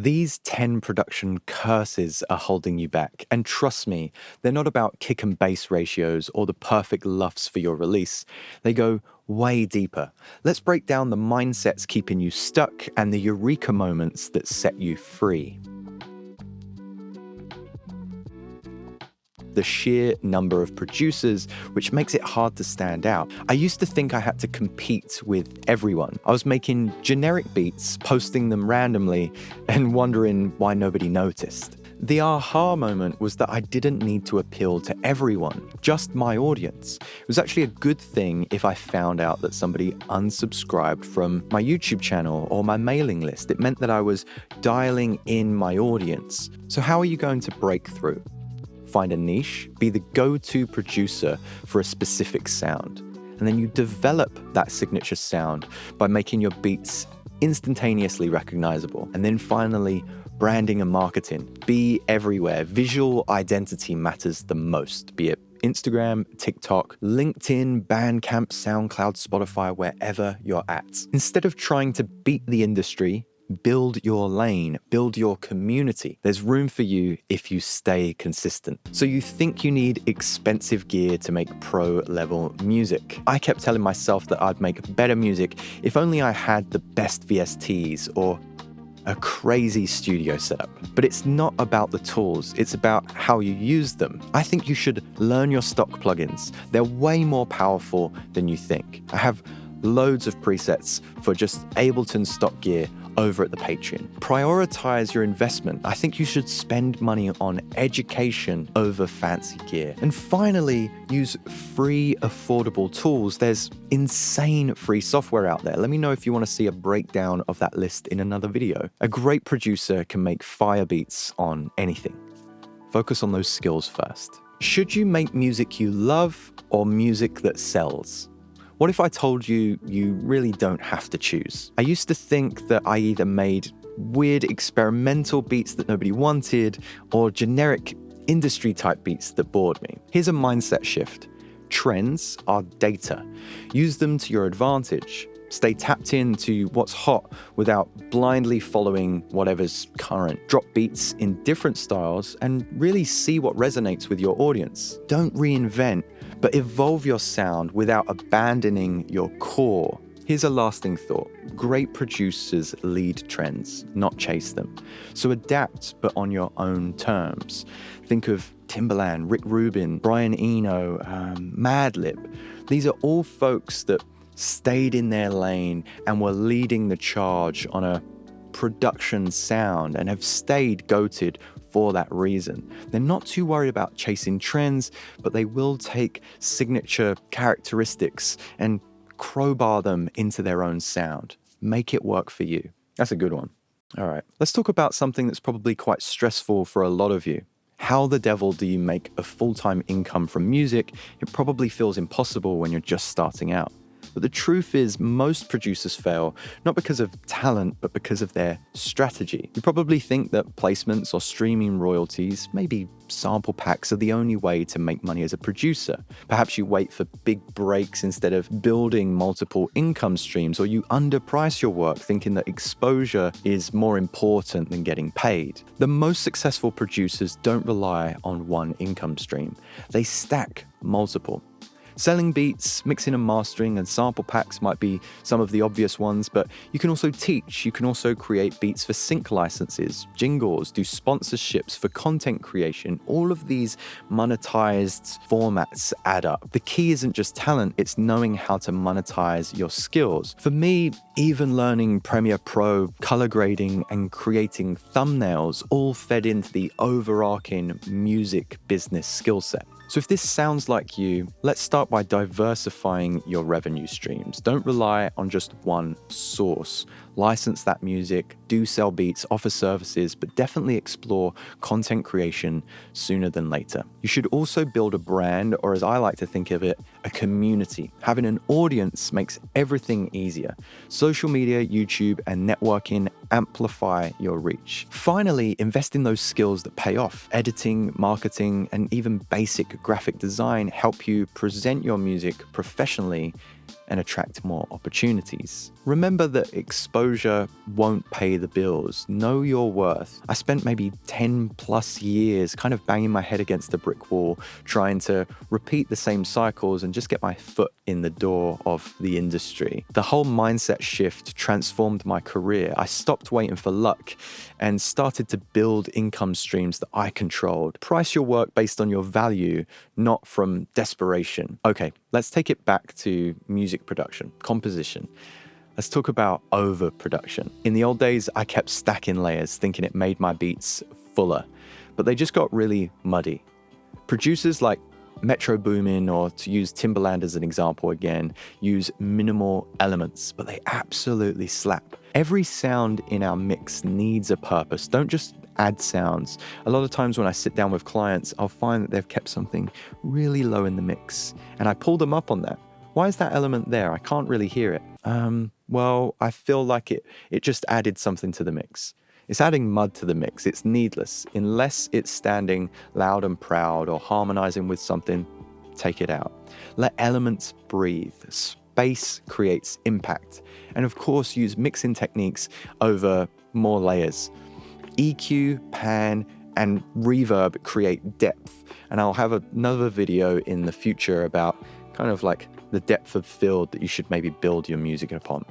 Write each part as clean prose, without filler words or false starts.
These 10 production curses are holding you back. And trust me, they're not about kick and bass ratios or the perfect luffs for your release. They go way deeper. Let's break down the mindsets keeping you stuck and the eureka moments that set you free. The sheer number of producers, which makes it hard to stand out. I used to think I had to compete with everyone. I was making generic beats, posting them randomly, and wondering why nobody noticed. The aha moment was that I didn't need to appeal to everyone, just my audience. It was actually a good thing if I found out that somebody unsubscribed from my YouTube channel or my mailing list. It meant that I was dialing in my audience. So how are you going to break through? Find a niche, be the go-to producer for a specific sound. And then you develop that signature sound by making your beats instantaneously recognizable. And then finally, branding and marketing. Be everywhere. Visual identity matters the most, be it Instagram, TikTok, LinkedIn, Bandcamp, SoundCloud, Spotify, wherever you're at. Instead of trying to beat the industry, build your lane, build your community. There's room for you if you stay consistent. So you think you need expensive gear to make pro-level music. I kept telling myself that I'd make better music if only I had the best VSTs or a crazy studio setup. But it's not about the tools, it's about how you use them. I think you should learn your stock plugins. They're way more powerful than you think. I have loads of presets for just Ableton stock gear over at the Patreon. Prioritize your investment. I think you should spend money on education over fancy gear. And finally, use free, affordable tools. There's insane free software out there. Let me know if you want to see a breakdown of that list in another video. A great producer can make fire beats on anything. Focus on those skills first. Should you make music you love or music that sells? What if I told you you really don't have to choose? I used to think that I either made weird experimental beats that nobody wanted or generic industry type beats that bored me. Here's a mindset shift. Trends are data. Use them to your advantage. Stay tapped into what's hot without blindly following whatever's current. Drop beats in different styles and really see what resonates with your audience. Don't reinvent, but evolve your sound without abandoning your core. Here's a lasting thought. Great producers lead trends, not chase them. So adapt, but on your own terms. Think of Timbaland, Rick Rubin, Brian Eno, Madlib. These are all folks that stayed in their lane and were leading the charge on a production sound and have stayed goated for that reason. They're not too worried about chasing trends, but they will take signature characteristics and crowbar them into their own sound. Make it work for you. That's a good one. All right, let's talk about something that's probably quite stressful for a lot of you. How the devil do you make a full-time income from music? It probably feels impossible when you're just starting out. But the truth is, most producers fail, not because of talent, but because of their strategy. You probably think that placements or streaming royalties, maybe sample packs, are the only way to make money as a producer. Perhaps you wait for big breaks instead of building multiple income streams, or you underprice your work thinking that exposure is more important than getting paid. The most successful producers don't rely on one income stream. They stack multiple. Selling beats, mixing and mastering, and sample packs might be some of the obvious ones, but you can also teach. You can also create beats for sync licenses, jingles, do sponsorships for content creation. All of these monetized formats add up. The key isn't just talent, it's knowing how to monetize your skills. For me, even learning Premiere Pro, color grading, and creating thumbnails all fed into the overarching music business skill set. So if this sounds like you, let's start by diversifying your revenue streams. Don't rely on just one source. License that music, do sell beats, offer services, but definitely explore content creation sooner than later. You should also build a brand, or as I like to think of it, a community. Having an audience makes everything easier. Social media, YouTube, and networking amplify your reach. Finally, invest in those skills that pay off. Editing, marketing, and even basic graphic design help you present your music professionally and attract more opportunities. Remember that exposure won't pay the bills. Know your worth. I spent maybe 10 plus years kind of banging my head against a brick wall, trying to repeat the same cycles and just get my foot in the door of the industry. The whole mindset shift transformed my career. I stopped waiting for luck and started to build income streams that I controlled. Price your work based on your value, not from desperation. Okay, let's take it back to music production, composition. Let's talk about overproduction. In the old days, I kept stacking layers, thinking it made my beats fuller, but they just got really muddy. Producers like Metro Boomin, or to use Timbaland as an example again, use minimal elements, but they absolutely slap. Every sound in our mix needs a purpose. Don't just add sounds. A lot of times when I sit down with clients, I'll find that they've kept something really low in the mix, and I pull them up on that. Why is that element there? I can't really hear it. Well, I feel like it just added something to the mix. It's adding mud to the mix. It's needless. Unless it's standing loud and proud or harmonizing with something, take it out. Let elements breathe. Space creates impact. And of course, use mixing techniques over more layers. EQ, pan, and reverb create depth. And I'll have another video in the future about kind of like the depth of field that you should maybe build your music upon.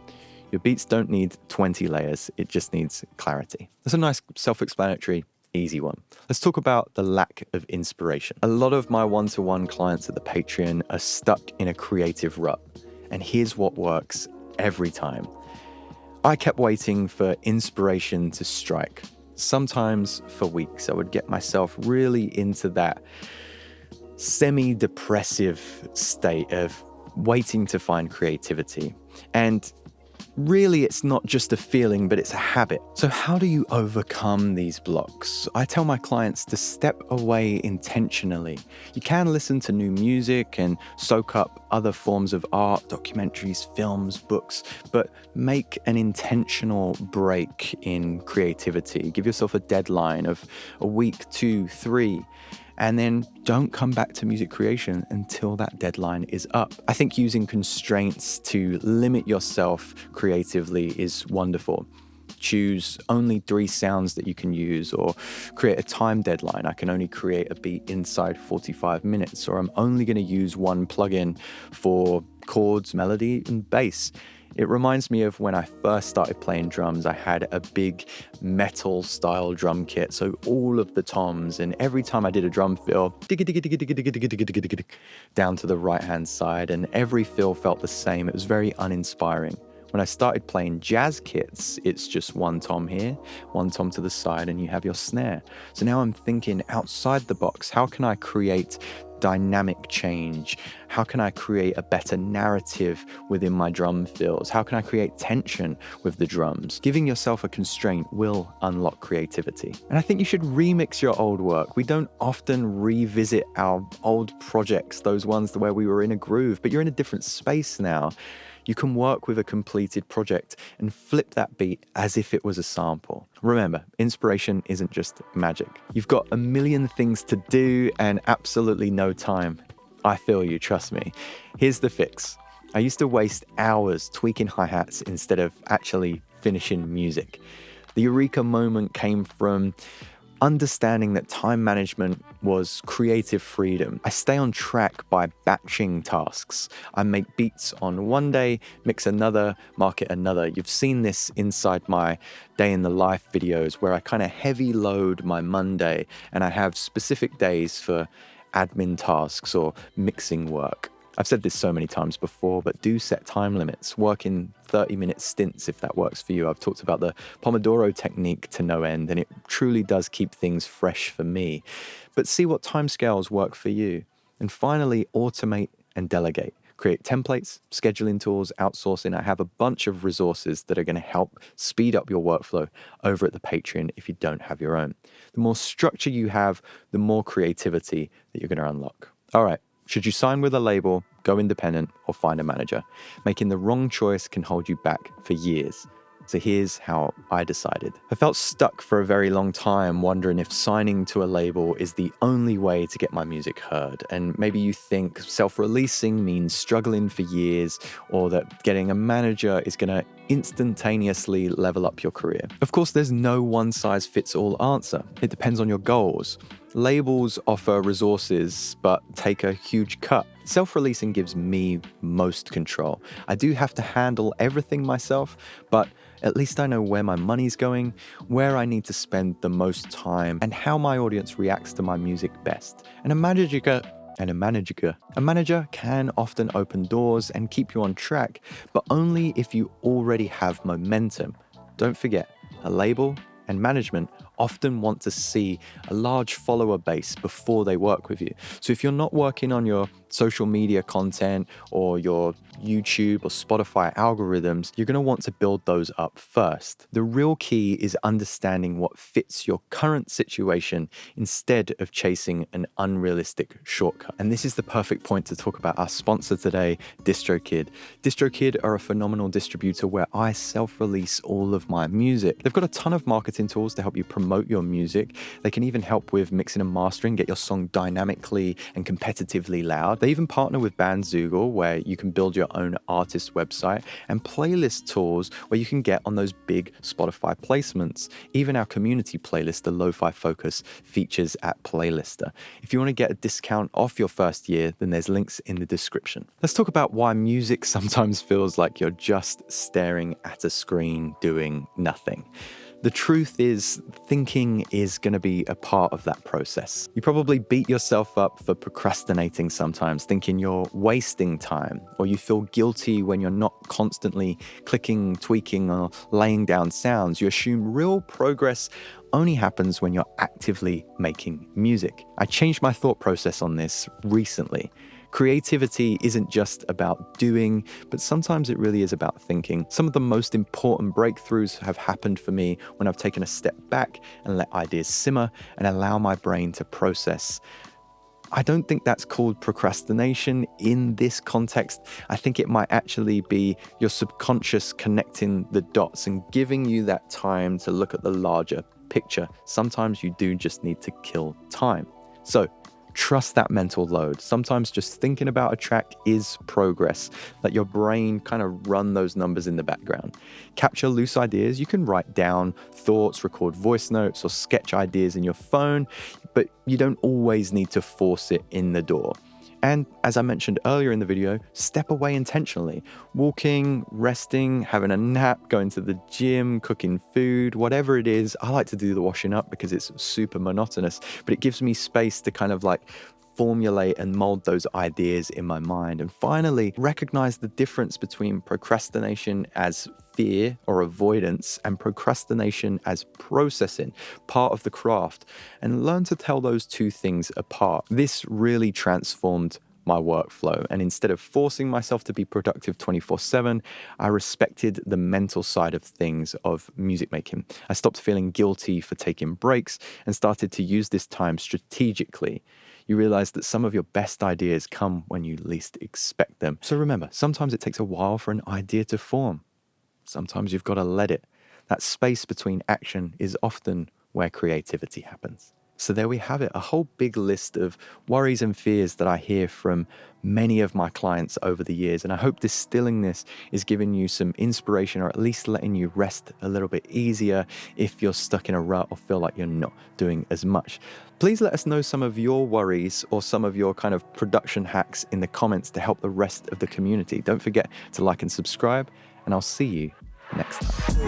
Your beats don't need 20 layers, it just needs clarity. That's a nice self-explanatory, easy one. Let's talk about the lack of inspiration. A lot of my one-to-one clients at the Patreon are stuck in a creative rut, and here's what works every time. I kept waiting for inspiration to strike. Sometimes for weeks, I would get myself really into that semi-depressive state of waiting to find creativity. And really, it's not just a feeling, but it's a habit. So how do you overcome these blocks? I tell my clients to step away intentionally. You can listen to new music and soak up other forms of art, documentaries, films, books, but make an intentional break in creativity. Give yourself a deadline of a week, 2, 3, and then don't come back to music creation until that deadline is up. I think using constraints to limit yourself creatively is wonderful. Choose only 3 sounds that you can use, or create a time deadline. I can only create a beat inside 45 minutes, or I'm only going to use one plugin for chords, melody, and bass. It reminds me of when I first started playing drums. I had a big metal style drum kit, so all of the toms, and every time I did a drum fill, down to the right hand side, and every fill felt the same. It was very uninspiring. When I started playing jazz kits, it's just one tom here, one tom to the side, and you have your snare. So now I'm thinking outside the box. How can I create dynamic change? How can I create a better narrative within my drum fills? How can I create tension with the drums? Giving yourself a constraint will unlock creativity. And I think you should remix your old work. We don't often revisit our old projects, those ones where we were in a groove, but you're in a different space now. You can work with a completed project and flip that beat as if it was a sample. Remember, inspiration isn't just magic. You've got a million things to do and absolutely no time. I feel you, trust me. Here's the fix. I used to waste hours tweaking hi-hats instead of actually finishing music. The eureka moment came from understanding that time management was creative freedom. I stay on track by batching tasks. I make beats on one day, mix another, market another. You've seen this inside my day in the life videos where I kind of heavy load my Monday and I have specific days for admin tasks or mixing work. I've said this so many times before, but do set time limits. Work in 30-minute stints if that works for you. I've talked about the Pomodoro technique to no end, and it truly does keep things fresh for me. But see what timescales work for you. And finally, automate and delegate. Create templates, scheduling tools, outsourcing. I have a bunch of resources that are going to help speed up your workflow over at the Patreon if you don't have your own. The more structure you have, the more creativity that you're going to unlock. All right. Should you sign with a label, go independent, or find a manager? Making the wrong choice can hold you back for years. So here's how I decided. I felt stuck for a very long time, wondering if signing to a label is the only way to get my music heard. And maybe you think self-releasing means struggling for years, or that getting a manager is going to instantaneously level up your career. Of course, there's no one-size-fits-all answer. It depends on your goals. Labels offer resources, but take a huge cut. Self-releasing gives me most control. I do have to handle everything myself, but at least I know where my money's going, where I need to spend the most time, and how my audience reacts to my music best. And a manager can often open doors and keep you on track, but only if you already have momentum. Don't forget, a label and management often want to see a large follower base before they work with you. So if you're not working on your social media content or your YouTube or Spotify algorithms, you're going to want to build those up first. The real key is understanding what fits your current situation instead of chasing an unrealistic shortcut. And this is the perfect point to talk about our sponsor today, DistroKid. DistroKid are a phenomenal distributor where I self-release all of my music. They've got a ton of marketing tools to help you promote your music. They can even help with mixing and mastering, get your song dynamically and competitively loud. They even partner with Bandzoogle, where you can build your own artist website, and playlist tools where you can get on those big Spotify placements. Even our community playlist, the Lo-Fi Focus, features at Playlister. If you want to get a discount off your first year, then there's links in the description. Let's talk about why music sometimes feels like you're just staring at a screen doing nothing. The truth is, thinking is going to be a part of that process. You probably beat yourself up for procrastinating sometimes, thinking you're wasting time, or you feel guilty when you're not constantly clicking, tweaking, or laying down sounds. You assume real progress only happens when you're actively making music. I changed my thought process on this recently. Creativity isn't just about doing, but sometimes it really is about thinking. Some of the most important breakthroughs have happened for me when I've taken a step back and let ideas simmer and allow my brain to process. I don't think that's called procrastination in this context. I think it might actually be your subconscious connecting the dots and giving you that time to look at the larger picture. Sometimes you do just need to kill time. So, trust that mental load. Sometimes just thinking about a track is progress. Let your brain kind of run those numbers in the background. Capture loose ideas. You can write down thoughts, record voice notes, or sketch ideas in your phone, but you don't always need to force it in the door. And as I mentioned earlier in the video, step away intentionally. Walking, resting, having a nap, going to the gym, cooking food, whatever it is. I like to do the washing up because it's super monotonous, but it gives me space to kind of like formulate and mold those ideas in my mind. And finally, recognize the difference between procrastination as fear or avoidance and procrastination as processing, part of the craft, and learn to tell those two things apart. This really transformed my workflow, and instead of forcing myself to be productive 24/7, I respected the mental side of things of music making. I stopped feeling guilty for taking breaks and started to use this time strategically. You realize that some of your best ideas come when you least expect them. So remember, sometimes it takes a while for an idea to form. Sometimes you've got to let it. That space between action is often where creativity happens. So there we have it, a whole big list of worries and fears that I hear from many of my clients over the years. And I hope distilling this is giving you some inspiration, or at least letting you rest a little bit easier if you're stuck in a rut or feel like you're not doing as much. Please let us know some of your worries or some of your kind of production hacks in the comments to help the rest of the community. Don't forget to like and subscribe, and I'll see you next time.